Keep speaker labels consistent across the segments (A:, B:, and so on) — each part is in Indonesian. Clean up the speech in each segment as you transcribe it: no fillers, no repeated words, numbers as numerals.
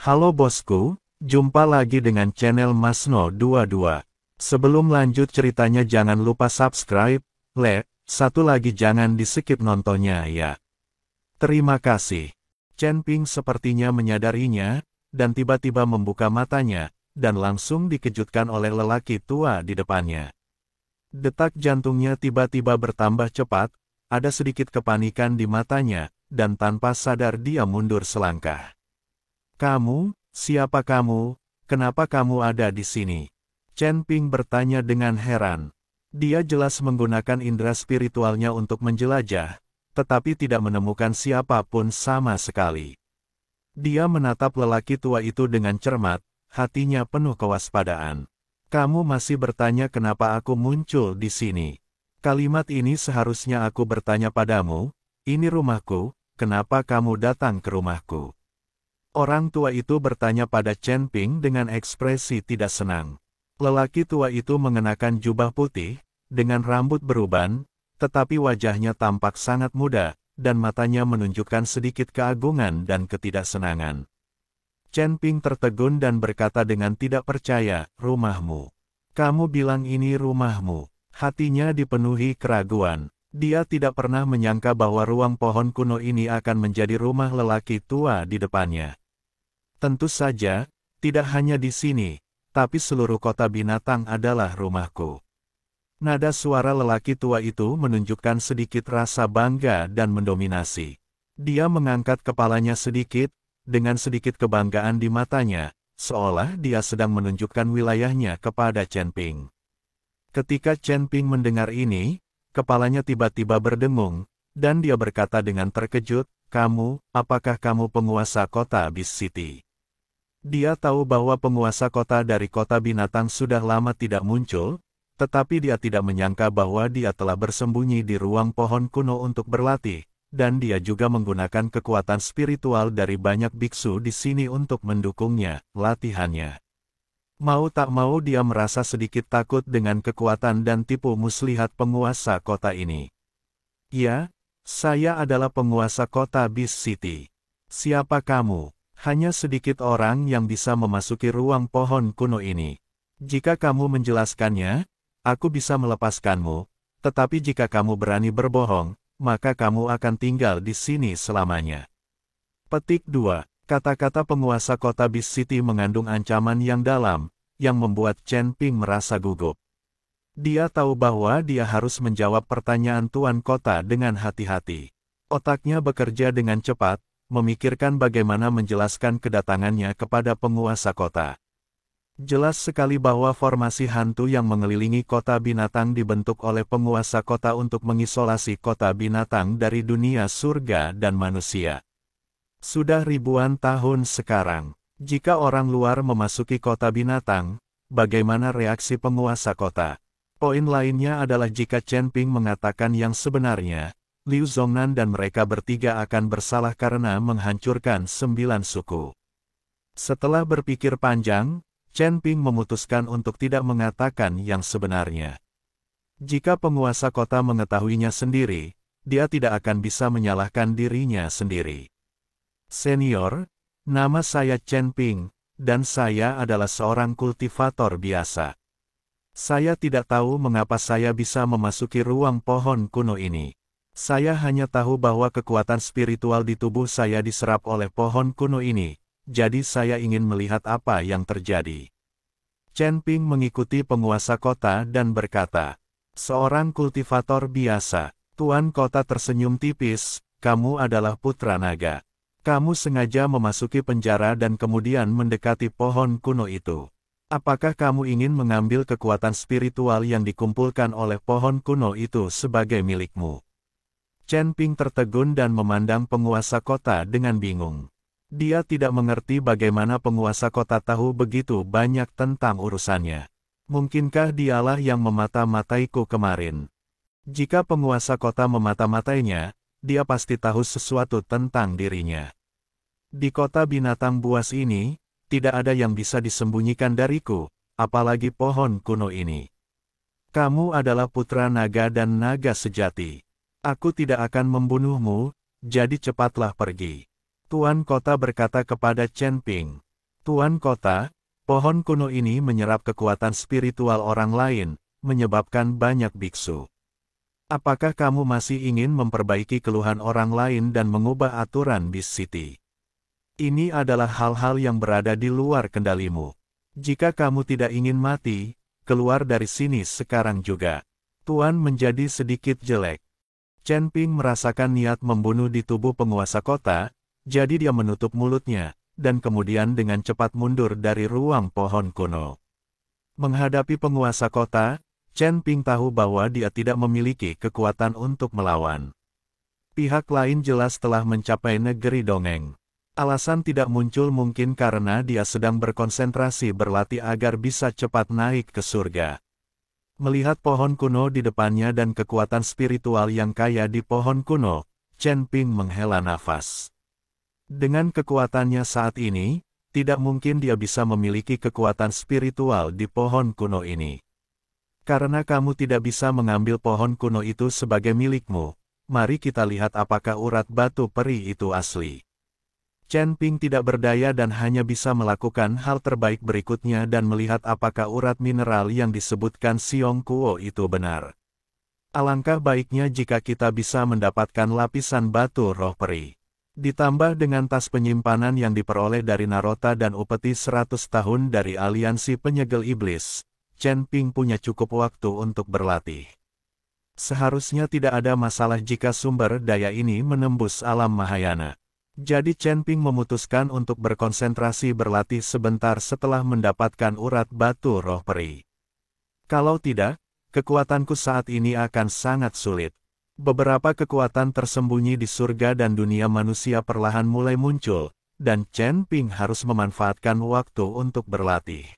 A: Halo bosku, jumpa lagi dengan channel Masno22. Sebelum lanjut ceritanya jangan lupa subscribe, like, satu lagi jangan di-skip nontonnya ya. Terima kasih. Chen Ping sepertinya menyadarinya, dan tiba-tiba membuka matanya, dan langsung dikejutkan oleh lelaki tua di depannya. Detak jantungnya tiba-tiba bertambah cepat, ada sedikit kepanikan di matanya, dan tanpa sadar dia mundur selangkah. Kamu, siapa kamu? Kenapa kamu ada di sini? Chen Ping bertanya dengan heran. Dia jelas menggunakan indera spiritualnya untuk menjelajah, tetapi tidak menemukan siapapun sama sekali. Dia menatap lelaki tua itu dengan cermat, hatinya penuh kewaspadaan. Kamu masih bertanya kenapa aku muncul di sini. Kalimat ini seharusnya aku bertanya padamu, ini rumahku, kenapa kamu datang ke rumahku? Orang tua itu bertanya pada Chen Ping dengan ekspresi tidak senang. Lelaki tua itu mengenakan jubah putih, dengan rambut beruban, tetapi wajahnya tampak sangat muda, dan matanya menunjukkan sedikit keagungan dan ketidaksenangan. Chen Ping tertegun dan berkata dengan tidak percaya, rumahmu. Kamu bilang ini rumahmu. Hatinya dipenuhi keraguan. Dia tidak pernah menyangka bahwa ruang pohon kuno ini akan menjadi rumah lelaki tua di depannya. Tentu saja, tidak hanya di sini, tapi seluruh kota binatang adalah rumahku. Nada suara lelaki tua itu menunjukkan sedikit rasa bangga dan mendominasi. Dia mengangkat kepalanya sedikit, dengan sedikit kebanggaan di matanya, seolah dia sedang menunjukkan wilayahnya kepada Chen Ping. Ketika Chen Ping mendengar ini, kepalanya tiba-tiba berdengung, dan dia berkata dengan terkejut, apakah kamu penguasa kota Beast City? Dia tahu bahwa penguasa kota dari kota binatang sudah lama tidak muncul, tetapi dia tidak menyangka bahwa dia telah bersembunyi di ruang pohon kuno untuk berlatih, dan dia juga menggunakan kekuatan spiritual dari banyak biksu di sini untuk mendukungnya, latihannya. Mau tak mau dia merasa sedikit takut dengan kekuatan dan tipu muslihat penguasa kota ini. Ya, saya adalah penguasa kota Beast City. Siapa kamu? Hanya sedikit orang yang bisa memasuki ruang pohon kuno ini. Jika kamu menjelaskannya, aku bisa melepaskanmu, tetapi jika kamu berani berbohong, maka kamu akan tinggal di sini selamanya. Petik 2. Kata-kata penguasa kota Beast City mengandung ancaman yang dalam, yang membuat Chen Ping merasa gugup. Dia tahu bahwa dia harus menjawab pertanyaan tuan kota dengan hati-hati. Otaknya bekerja dengan cepat, memikirkan bagaimana menjelaskan kedatangannya kepada penguasa kota. Jelas sekali bahwa formasi hantu yang mengelilingi kota binatang dibentuk oleh penguasa kota untuk mengisolasi kota binatang dari dunia surga dan manusia. Sudah ribuan tahun sekarang, jika orang luar memasuki kota binatang, bagaimana reaksi penguasa kota? Poin lainnya adalah jika Chen Ping mengatakan yang sebenarnya, Liu Zongnan dan mereka bertiga akan bersalah karena menghancurkan 9 suku. Setelah berpikir panjang, Chen Ping memutuskan untuk tidak mengatakan yang sebenarnya. Jika penguasa kota mengetahuinya sendiri, dia tidak akan bisa menyalahkan dirinya sendiri. Senior, nama saya Chen Ping, dan saya adalah seorang kultivator biasa. Saya tidak tahu mengapa saya bisa memasuki ruang pohon kuno ini. Saya hanya tahu bahwa kekuatan spiritual di tubuh saya diserap oleh pohon kuno ini. Jadi saya ingin melihat apa yang terjadi. Chen Ping mengikuti penguasa kota dan berkata, seorang kultivator biasa. Tuan kota tersenyum tipis, kamu adalah putra naga. Kamu sengaja memasuki penjara dan kemudian mendekati pohon kuno itu. Apakah kamu ingin mengambil kekuatan spiritual yang dikumpulkan oleh pohon kuno itu sebagai milikmu? Chen Ping tertegun dan memandang penguasa kota dengan bingung. Dia tidak mengerti bagaimana penguasa kota tahu begitu banyak tentang urusannya. Mungkinkah dialah yang memata-mataiku kemarin? Jika penguasa kota memata-matainya, dia pasti tahu sesuatu tentang dirinya. Di kota binatang buas ini, tidak ada yang bisa disembunyikan dariku, apalagi pohon kuno ini. Kamu adalah putra naga dan naga sejati. Aku tidak akan membunuhmu, jadi cepatlah pergi. Tuan kota berkata kepada Chen Ping. Tuan Kota, pohon kuno ini menyerap kekuatan spiritual orang lain, menyebabkan banyak biksu. Apakah kamu masih ingin memperbaiki keluhan orang lain dan mengubah aturan Beast City? Ini adalah hal-hal yang berada di luar kendalimu. Jika kamu tidak ingin mati, keluar dari sini sekarang juga. Tuan menjadi sedikit jelek. Chen Ping merasakan niat membunuh di tubuh penguasa kota, jadi dia menutup mulutnya, dan kemudian dengan cepat mundur dari ruang pohon kuno. Menghadapi penguasa kota, Chen Ping tahu bahwa dia tidak memiliki kekuatan untuk melawan. Pihak lain jelas telah mencapai negeri dongeng. Alasan tidak muncul mungkin karena dia sedang berkonsentrasi berlatih agar bisa cepat naik ke surga. Melihat pohon kuno di depannya dan kekuatan spiritual yang kaya di pohon kuno, Chen Ping menghela nafas. Dengan kekuatannya saat ini, tidak mungkin dia bisa memiliki kekuatan spiritual di pohon kuno ini. Karena kamu tidak bisa mengambil pohon kuno itu sebagai milikmu, mari kita lihat apakah urat batu peri itu asli. Chen Ping tidak berdaya dan hanya bisa melakukan hal terbaik berikutnya dan melihat apakah urat mineral yang disebutkan Xiong Kuo itu benar. Alangkah baiknya jika kita bisa mendapatkan lapisan batu roh peri. Ditambah dengan tas penyimpanan yang diperoleh dari Narota dan upeti 100 tahun dari aliansi penyegel iblis, Chen Ping punya cukup waktu untuk berlatih. Seharusnya tidak ada masalah jika sumber daya ini menembus alam Mahayana. Jadi Chen Ping memutuskan untuk berkonsentrasi berlatih sebentar setelah mendapatkan urat batu roh peri. Kalau tidak, kekuatanku saat ini akan sangat sulit. Beberapa kekuatan tersembunyi di surga dan dunia manusia perlahan mulai muncul, dan Chen Ping harus memanfaatkan waktu untuk berlatih.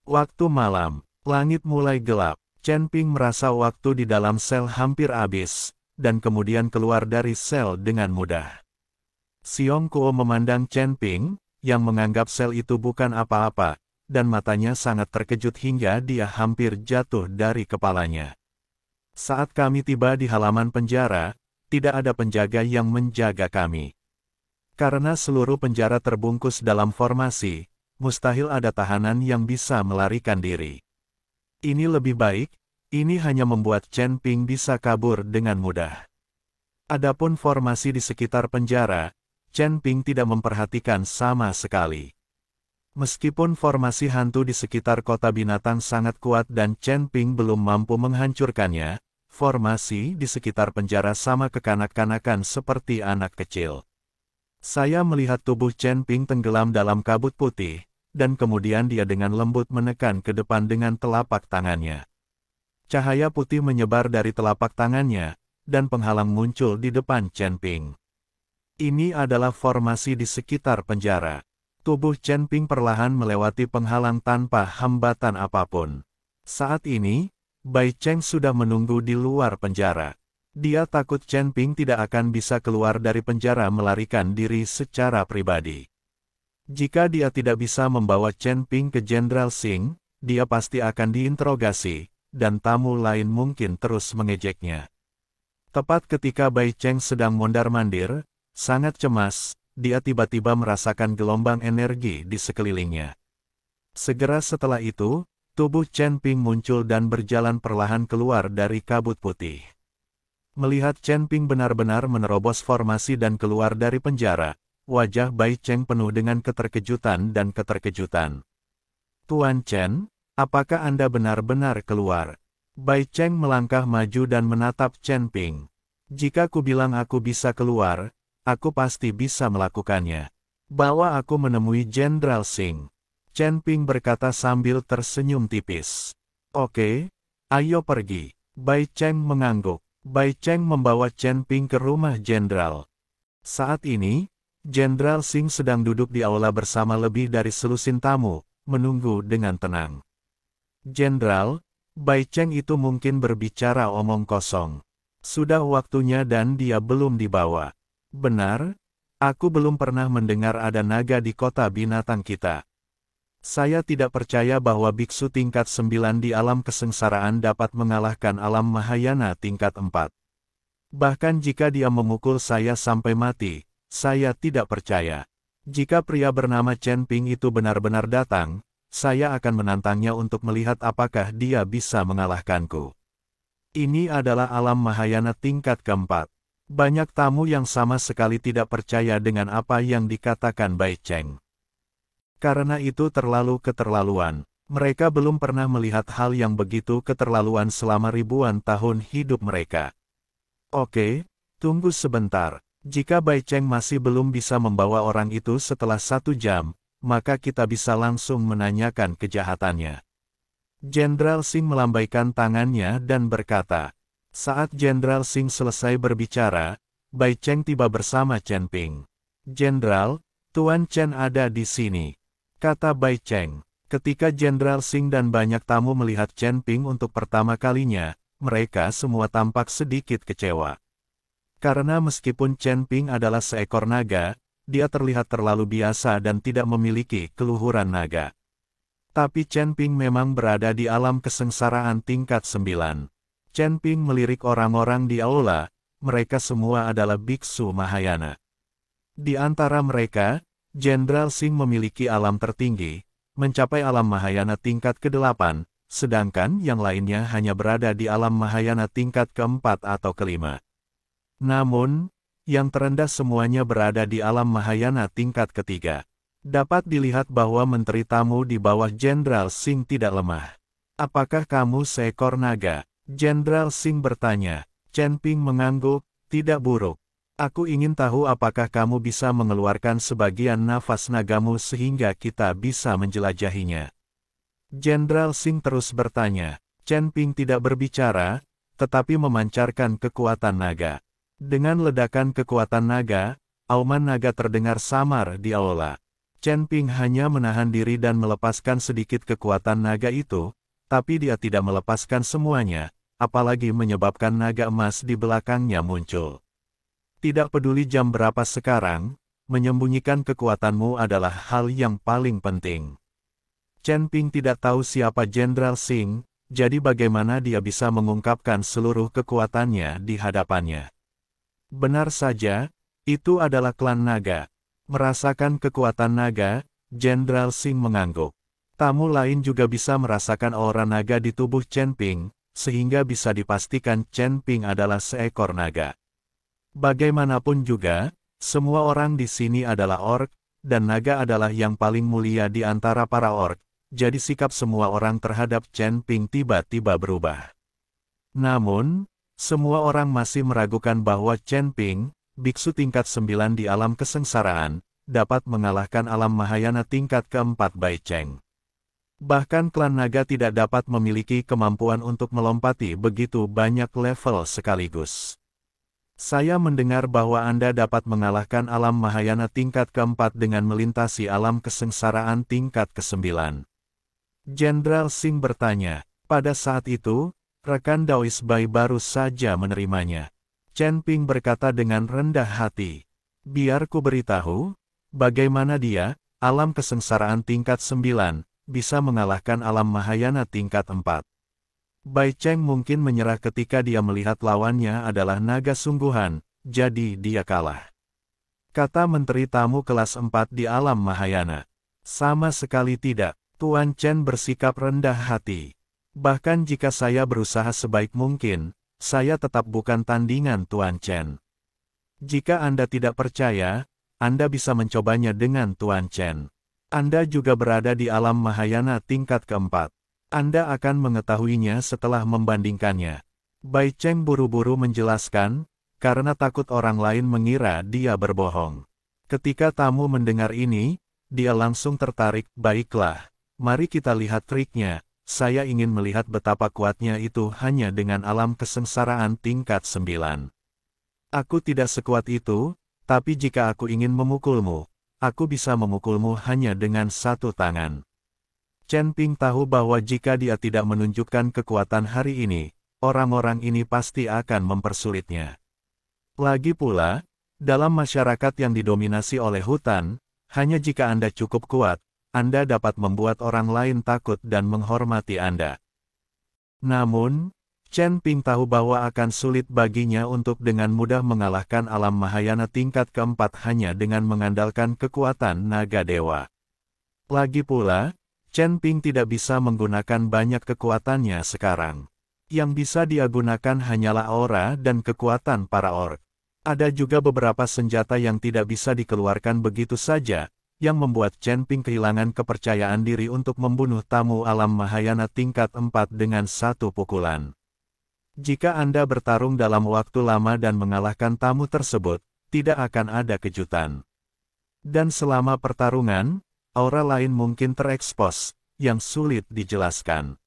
A: Waktu malam, langit mulai gelap. Chen Ping merasa waktu di dalam sel hampir habis, dan kemudian keluar dari sel dengan mudah. Xiong Kuo memandang Chen Ping, yang menganggap sel itu bukan apa-apa, dan matanya sangat terkejut hingga dia hampir jatuh dari kepalanya. Saat kami tiba di halaman penjara, tidak ada penjaga yang menjaga kami. Karena seluruh penjara terbungkus dalam formasi, mustahil ada tahanan yang bisa melarikan diri. Ini lebih baik, ini hanya membuat Chen Ping bisa kabur dengan mudah. Adapun formasi di sekitar penjara, Chen Ping tidak memperhatikan sama sekali. Meskipun formasi hantu di sekitar kota binatang sangat kuat dan Chen Ping belum mampu menghancurkannya, formasi di sekitar penjara sama kekanak-kanakan seperti anak kecil. Saya melihat tubuh Chen Ping tenggelam dalam kabut putih, dan kemudian dia dengan lembut menekan ke depan dengan telapak tangannya. Cahaya putih menyebar dari telapak tangannya, dan penghalang muncul di depan Chen Ping. Ini adalah formasi di sekitar penjara. Tubuh Chen Ping perlahan melewati penghalang tanpa hambatan apapun. Saat ini, Bai Cheng sudah menunggu di luar penjara. Dia takut Chen Ping tidak akan bisa keluar dari penjara melarikan diri secara pribadi. Jika dia tidak bisa membawa Chen Ping ke Jenderal Xing, dia pasti akan diinterogasi, dan tamu lain mungkin terus mengejeknya. Tepat ketika Bai Cheng sedang mondar-mandir, sangat cemas, dia tiba-tiba merasakan gelombang energi di sekelilingnya. Segera setelah itu, tubuh Chen Ping muncul dan berjalan perlahan keluar dari kabut putih. Melihat Chen Ping benar-benar menerobos formasi dan keluar dari penjara, wajah Bai Cheng penuh dengan keterkejutan dan keterkejutan. Tuan Chen, apakah Anda benar-benar keluar? Bai Cheng melangkah maju dan menatap Chen Ping. Jika ku bilang aku bisa keluar, aku pasti bisa melakukannya. Bawa aku menemui Jenderal Xing. Chen Ping berkata sambil tersenyum tipis. Oke, ayo pergi. Bai Cheng mengangguk. Bai Cheng membawa Chen Ping ke rumah Jenderal. Saat ini, Jenderal Xing sedang duduk di aula bersama lebih dari selusin tamu, menunggu dengan tenang. Jenderal, Bai Cheng itu mungkin berbicara omong kosong. Sudah waktunya dan dia belum dibawa. Benar, aku belum pernah mendengar ada naga di kota binatang kita. Saya tidak percaya bahwa biksu tingkat 9 di alam kesengsaraan dapat mengalahkan alam Mahayana tingkat 4. Bahkan jika dia memukul saya sampai mati, saya tidak percaya. Jika pria bernama Chen Ping itu benar-benar datang, saya akan menantangnya untuk melihat apakah dia bisa mengalahkanku. Ini adalah alam Mahayana tingkat keempat. Banyak tamu yang sama sekali tidak percaya dengan apa yang dikatakan Bai Cheng. Karena itu terlalu keterlaluan. Mereka belum pernah melihat hal yang begitu keterlaluan selama ribuan tahun hidup mereka. Oke, tunggu sebentar. Jika Bai Cheng masih belum bisa membawa orang itu setelah 1 jam, maka kita bisa langsung menanyakan kejahatannya. Jenderal Singh melambaikan tangannya dan berkata. Saat Jenderal Singh selesai berbicara, Bai Cheng tiba bersama Chen Ping. Jenderal, Tuan Chen ada di sini, kata Bai Cheng. Ketika Jenderal Singh dan banyak tamu melihat Chen Ping untuk pertama kalinya, mereka semua tampak sedikit kecewa. Karena meskipun Chen Ping adalah seekor naga, dia terlihat terlalu biasa dan tidak memiliki keluhuran naga. Tapi Chen Ping memang berada di alam kesengsaraan tingkat 9. Chen Ping melirik orang-orang di aula, mereka semua adalah biksu Mahayana. Di antara mereka, Jenderal Singh memiliki alam tertinggi, mencapai alam Mahayana tingkat ke-8, sedangkan yang lainnya hanya berada di alam Mahayana tingkat ke-4 atau ke-5. Namun, yang terendah semuanya berada di alam Mahayana tingkat ke-3. Dapat dilihat bahwa menteri tamu di bawah Jenderal Singh tidak lemah. Apakah kamu seekor naga? Jenderal Singh bertanya. Chen Ping mengangguk, tidak buruk. Aku ingin tahu apakah kamu bisa mengeluarkan sebagian nafas nagamu sehingga kita bisa menjelajahinya. Jenderal Singh terus bertanya. Chen Ping tidak berbicara, tetapi memancarkan kekuatan naga. Dengan ledakan kekuatan naga, auman naga terdengar samar di aula. Chen Ping hanya menahan diri dan melepaskan sedikit kekuatan naga itu, tapi dia tidak melepaskan semuanya, apalagi menyebabkan naga emas di belakangnya muncul. Tidak peduli jam berapa sekarang, menyembunyikan kekuatanmu adalah hal yang paling penting. Chen Ping tidak tahu siapa Jenderal Singh, jadi bagaimana dia bisa mengungkapkan seluruh kekuatannya di hadapannya. Benar saja, itu adalah klan naga. Merasakan kekuatan naga, Jenderal Singh mengangguk. Tamu lain juga bisa merasakan aura naga di tubuh Chen Ping, sehingga bisa dipastikan Chen Ping adalah seekor naga. Bagaimanapun juga, semua orang di sini adalah orc, dan naga adalah yang paling mulia di antara para orc, jadi sikap semua orang terhadap Chen Ping tiba-tiba berubah. Namun, semua orang masih meragukan bahwa Chen Ping, biksu tingkat 9 di alam kesengsaraan, dapat mengalahkan alam Mahayana tingkat ke-4 Bai Cheng. Bahkan klan naga tidak dapat memiliki kemampuan untuk melompati begitu banyak level sekaligus. Saya mendengar bahwa Anda dapat mengalahkan alam Mahayana tingkat ke-4 dengan melintasi alam kesengsaraan tingkat ke-9. Jenderal Singh bertanya. Pada saat itu, rekan Daois Bai baru saja menerimanya. Chen Ping berkata dengan rendah hati. Biar ku beritahu, bagaimana dia, alam kesengsaraan tingkat 9, bisa mengalahkan alam Mahayana tingkat 4. Bai Cheng mungkin menyerah ketika dia melihat lawannya adalah naga sungguhan, jadi dia kalah. Kata menteri tamu kelas 4 di alam Mahayana. Sama sekali tidak, Tuan Chen bersikap rendah hati. Bahkan jika saya berusaha sebaik mungkin, saya tetap bukan tandingan Tuan Chen. Jika Anda tidak percaya, Anda bisa mencobanya dengan Tuan Chen. Anda juga berada di alam Mahayana tingkat ke-4. Anda akan mengetahuinya setelah membandingkannya. Bai Cheng buru-buru menjelaskan, karena takut orang lain mengira dia berbohong. Ketika tamu mendengar ini, dia langsung tertarik. Baiklah, mari kita lihat triknya. Saya ingin melihat betapa kuatnya itu hanya dengan alam kesengsaraan tingkat 9. Aku tidak sekuat itu, tapi jika aku ingin memukulmu, aku bisa memukulmu hanya dengan satu tangan. Chen Ping tahu bahwa jika dia tidak menunjukkan kekuatan hari ini, orang-orang ini pasti akan mempersulitnya. Lagi pula, dalam masyarakat yang didominasi oleh hutan, hanya jika Anda cukup kuat, Anda dapat membuat orang lain takut dan menghormati Anda. Namun, Chen Ping tahu bahwa akan sulit baginya untuk dengan mudah mengalahkan alam Mahayana tingkat keempat hanya dengan mengandalkan kekuatan naga dewa. Lagi pula, Chen Ping tidak bisa menggunakan banyak kekuatannya sekarang. Yang bisa dia gunakan hanyalah aura dan kekuatan para orc. Ada juga beberapa senjata yang tidak bisa dikeluarkan begitu saja, yang membuat Chen Ping kehilangan kepercayaan diri untuk membunuh tamu alam Mahayana tingkat 4 dengan satu pukulan. Jika Anda bertarung dalam waktu lama dan mengalahkan tamu tersebut, tidak akan ada kejutan. Dan selama pertarungan, aura lain mungkin terekspos, yang sulit dijelaskan.